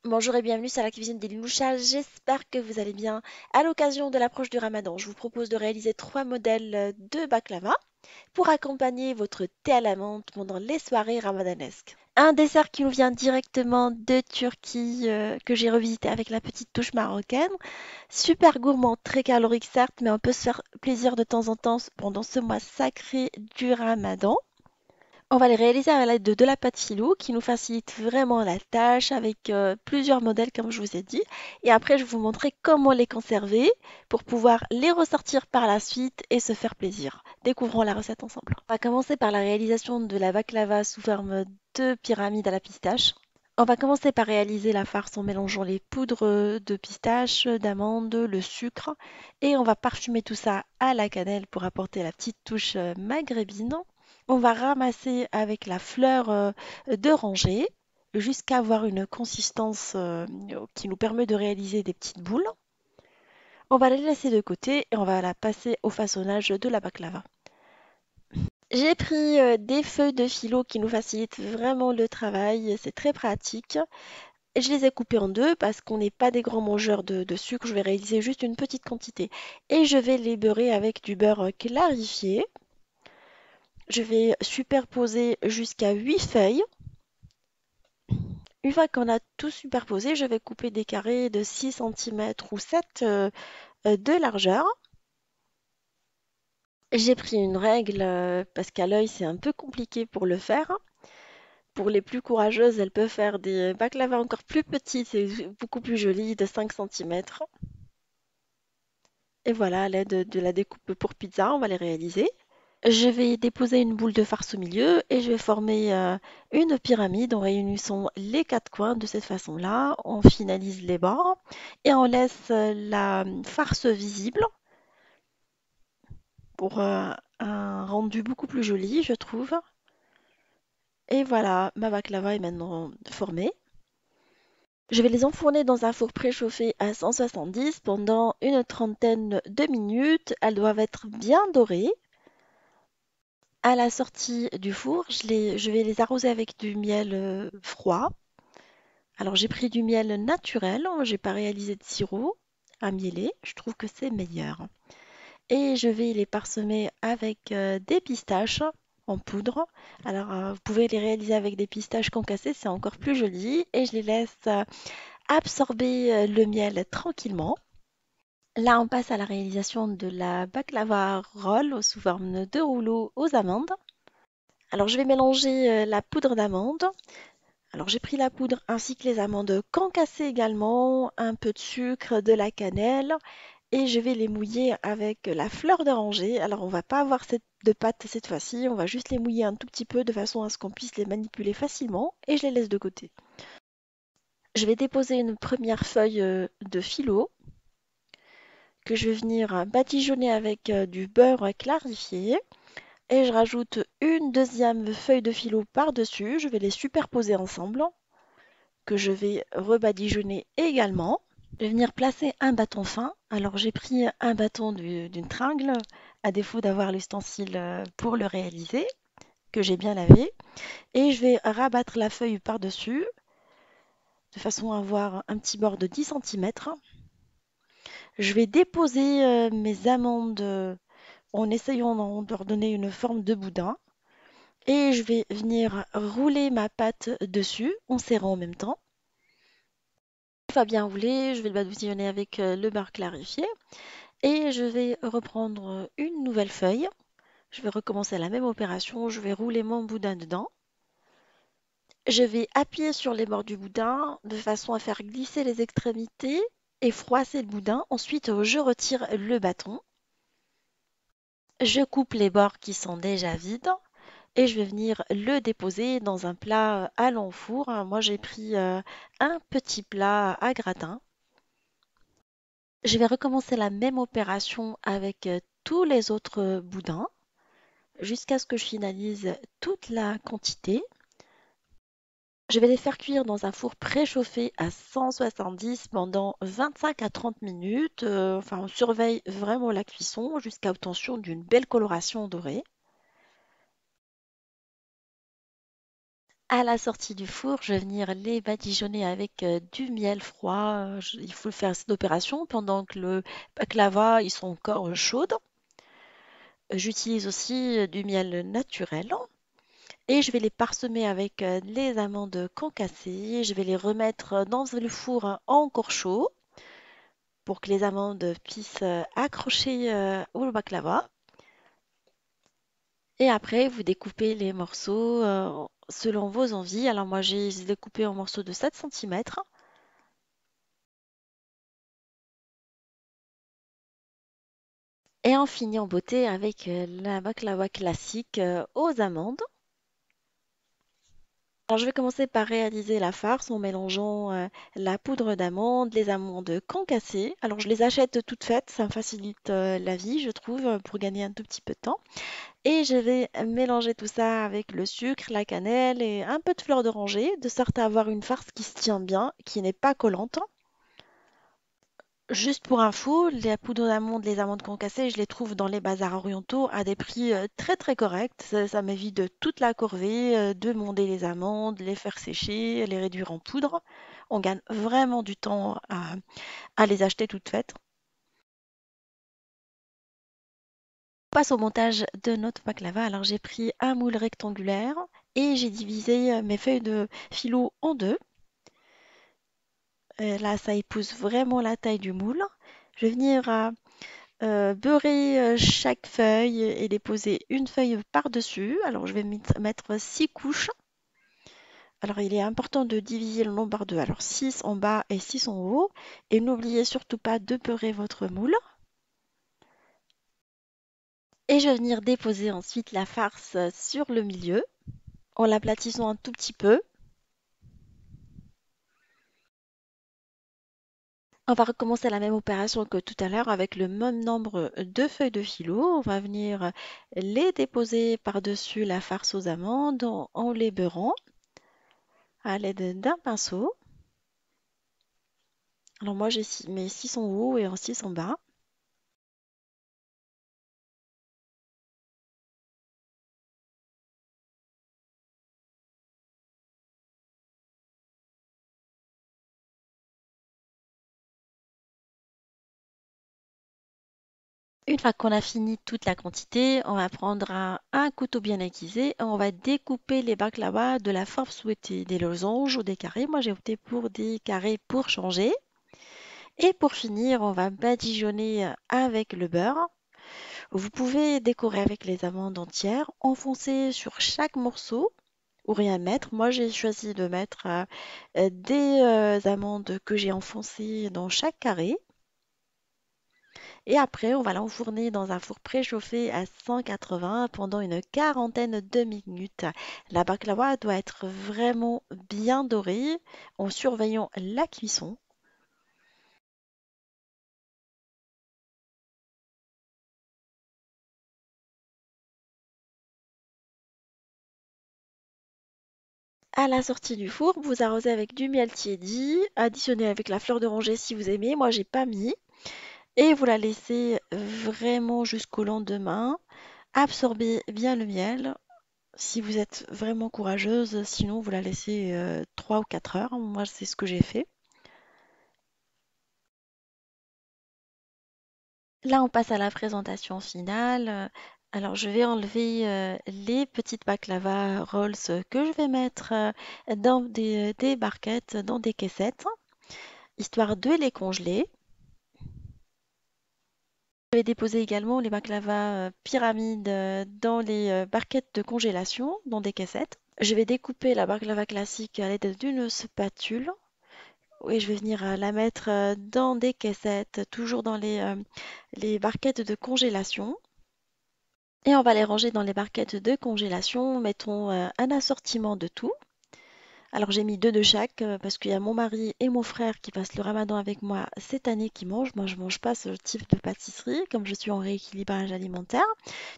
Bonjour et bienvenue sur la cuisine des Loucha. J'espère que vous allez bien. À l'occasion de l'approche du Ramadan, je vous propose de réaliser trois modèles de baklava pour accompagner votre thé à la menthe pendant les soirées ramadanesques. Un dessert qui nous vient directement de Turquie, que j'ai revisité avec la petite touche marocaine. Super gourmand, très calorique certes, mais on peut se faire plaisir de temps en temps pendant ce mois sacré du Ramadan. On va les réaliser à l'aide de la pâte filou qui nous facilite vraiment la tâche avec plusieurs modèles comme je vous ai dit. Et après, je vais vous montrer comment les conserver pour pouvoir les ressortir par la suite et se faire plaisir. Découvrons la recette ensemble. On va commencer par la réalisation de la baklava sous forme de pyramide à la pistache. On va commencer par réaliser la farce en mélangeant les poudres de pistache, d'amande, le sucre et on va parfumer tout ça à la cannelle pour apporter la petite touche maghrébine. On va ramasser avec la fleur d'oranger jusqu'à avoir une consistance qui nous permet de réaliser des petites boules. On va les laisser de côté et on va la passer au façonnage de la baklava. J'ai pris des feuilles de phyllo qui nous facilitent vraiment le travail, c'est très pratique. Et je les ai coupées en deux parce qu'on n'est pas des grands mangeurs de sucre, je vais réaliser juste une petite quantité. Et je vais les beurrer avec du beurre clarifié. Je vais superposer jusqu'à 8 feuilles. Une fois qu'on a tout superposé, je vais couper des carrés de 6 cm ou 7 de largeur. J'ai pris une règle parce qu'à l'œil c'est un peu compliqué pour le faire. Pour les plus courageuses, elles peuvent faire des baklava encore plus petits, c'est beaucoup plus joli, de 5 cm. Et voilà, à l'aide de la découpe pour pizza, on va les réaliser. Je vais déposer une boule de farce au milieu et je vais former une pyramide en réunissant les quatre coins de cette façon-là. On finalise les bords et on laisse la farce visible pour un rendu beaucoup plus joli, je trouve. Et voilà, ma baklava est maintenant formée. Je vais les enfourner dans un four préchauffé à 170 pendant une trentaine de minutes. Elles doivent être bien dorées. À la sortie du four, je vais les arroser avec du miel froid. Alors j'ai pris du miel naturel, j'ai pas réalisé de sirop à mieler, je trouve que c'est meilleur. Et je vais les parsemer avec des pistaches en poudre. Alors vous pouvez les réaliser avec des pistaches concassées, c'est encore plus joli. Et je les laisse absorber le miel tranquillement. Là, on passe à la réalisation de la baklava roll sous forme de rouleau aux amandes. Alors, je vais mélanger la poudre d'amande. Alors, j'ai pris la poudre ainsi que les amandes concassées également, un peu de sucre, de la cannelle et je vais les mouiller avec la fleur d'oranger. Alors, on va pas avoir de pâte cette fois-ci, on va juste les mouiller un tout petit peu de façon à ce qu'on puisse les manipuler facilement et je les laisse de côté. Je vais déposer une première feuille de phyllo que je vais venir badigeonner avec du beurre clarifié. Et je rajoute une deuxième feuille de phyllo par-dessus. Je vais les superposer ensemble, que je vais rebadigeonner également. Je vais venir placer un bâton fin. Alors j'ai pris un bâton d'une tringle, à défaut d'avoir l'ustensile pour le réaliser, que j'ai bien lavé. Et je vais rabattre la feuille par-dessus, de façon à avoir un petit bord de 10 cm. Je vais déposer mes amandes en essayant de leur donner une forme de boudin. Et je vais venir rouler ma pâte dessus en serrant en même temps. Une fois bien roulé, je vais le badigeonner avec le beurre clarifié et je vais reprendre une nouvelle feuille. Je vais recommencer la même opération, je vais rouler mon boudin dedans. Je vais appuyer sur les bords du boudin de façon à faire glisser les extrémités et froisser le boudin. Ensuite, je retire le bâton. Je coupe les bords qui sont déjà vides. Et je vais venir le déposer dans un plat à l'enfour. Moi, j'ai pris un petit plat à gratin. Je vais recommencer la même opération avec tous les autres boudins jusqu'à ce que je finalise toute la quantité. Je vais les faire cuire dans un four préchauffé à 170 pendant 25 à 30 minutes. Enfin, on surveille vraiment la cuisson jusqu'à obtention d'une belle coloration dorée. À la sortie du four, je vais venir les badigeonner avec du miel froid. Il faut faire cette opération pendant que le baklava, ils sont encore chauds. J'utilise aussi du miel naturel et je vais les parsemer avec les amandes concassées. Je vais les remettre dans le four encore chaud pour que les amandes puissent accrocher au baklava. Et après, vous découpez les morceaux selon vos envies. Alors moi, j'ai découpé en morceaux de 7 cm. Et on finit en beauté avec la baklava classique aux amandes. Alors, je vais commencer par réaliser la farce en mélangeant la poudre d'amande, les amandes concassées. Alors, je les achète toutes faites, ça me facilite la vie, je trouve, pour gagner un tout petit peu de temps. Et je vais mélanger tout ça avec le sucre, la cannelle et un peu de fleur d'oranger, de sorte à avoir une farce qui se tient bien, qui n'est pas collante. Juste pour info, les poudres d'amandes, les amandes concassées, je les trouve dans les bazars orientaux à des prix très très corrects. Ça m'évite de toute la corvée, de monder les amandes, les faire sécher, les réduire en poudre. On gagne vraiment du temps à les acheter toutes faites. On passe au montage de notre baklava. Alors j'ai pris un moule rectangulaire et j'ai divisé mes feuilles de phyllo en deux. Là, ça épouse vraiment la taille du moule. Je vais venir beurrer chaque feuille et déposer une feuille par-dessus. Alors je vais mettre 6 couches. Alors il est important de diviser le nombre par deux. Alors 6 en bas et 6 en haut. Et n'oubliez surtout pas de beurrer votre moule. Et je vais venir déposer ensuite la farce sur le milieu en l'aplatissant un tout petit peu. On va recommencer la même opération que tout à l'heure avec le même nombre de feuilles de phyllo. On va venir les déposer par-dessus la farce aux amandes en les beurrant à l'aide d'un pinceau. Alors moi j'ai mes 6 en haut et en 6 en bas. Une fois qu'on a fini toute la quantité, on va prendre un couteau bien aiguisé et on va découper les baklava de la forme souhaitée, des losanges ou des carrés. Moi j'ai opté pour des carrés pour changer. Et pour finir, on va badigeonner avec le beurre. Vous pouvez décorer avec les amandes entières, enfoncer sur chaque morceau ou rien mettre. Moi, j'ai choisi de mettre des amandes que j'ai enfoncées dans chaque carré. Et après, on va l'enfourner dans un four préchauffé à 180 pendant une quarantaine de minutes. La baklava doit être vraiment bien dorée en surveillant la cuisson. À la sortie du four, vous arrosez avec du miel tiédi, additionnez avec la fleur d'oranger si vous aimez. Moi, j'ai pas mis. Et vous la laissez vraiment jusqu'au lendemain. Absorbez bien le miel si vous êtes vraiment courageuse. Sinon, vous la laissez 3 ou 4 heures. Moi, c'est ce que j'ai fait. Là, on passe à la présentation finale. Alors, je vais enlever les petites baklava rolls que je vais mettre dans des barquettes, dans des caissettes, histoire de les congeler. Je vais déposer également les baklava pyramides dans les barquettes de congélation, dans des caissettes. Je vais découper la baklava classique à l'aide d'une spatule. Et je vais venir la mettre dans des caissettes, toujours dans les barquettes de congélation. Et on va les ranger dans les barquettes de congélation. Mettons un assortiment de tout. Alors j'ai mis deux de chaque parce qu'il y a mon mari et mon frère qui passent le ramadan avec moi cette année qui mangent. Moi je mange pas ce type de pâtisserie comme je suis en rééquilibrage alimentaire.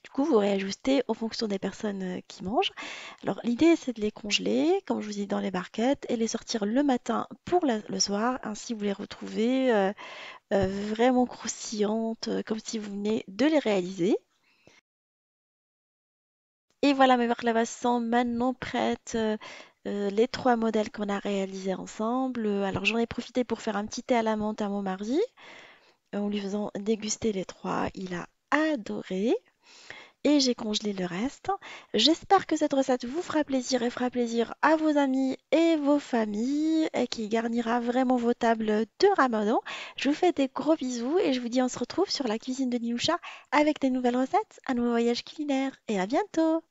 Du coup vous réajustez en fonction des personnes qui mangent. Alors l'idée c'est de les congeler comme je vous dis dans les barquettes et les sortir le matin pour le soir. Ainsi vous les retrouvez vraiment croustillantes comme si vous venez de les réaliser. Et voilà, mes baklava sont maintenant prêtes les trois modèles qu'on a réalisés ensemble. Alors j'en ai profité pour faire un petit thé à la menthe à mon mari, en lui faisant déguster les trois. Il a adoré et j'ai congelé le reste. J'espère que cette recette vous fera plaisir et fera plaisir à vos amis et vos familles et qui garnira vraiment vos tables de Ramadan. Je vous fais des gros bisous et je vous dis on se retrouve sur la cuisine de Niloucha avec des nouvelles recettes, un nouveau voyage culinaire et à bientôt!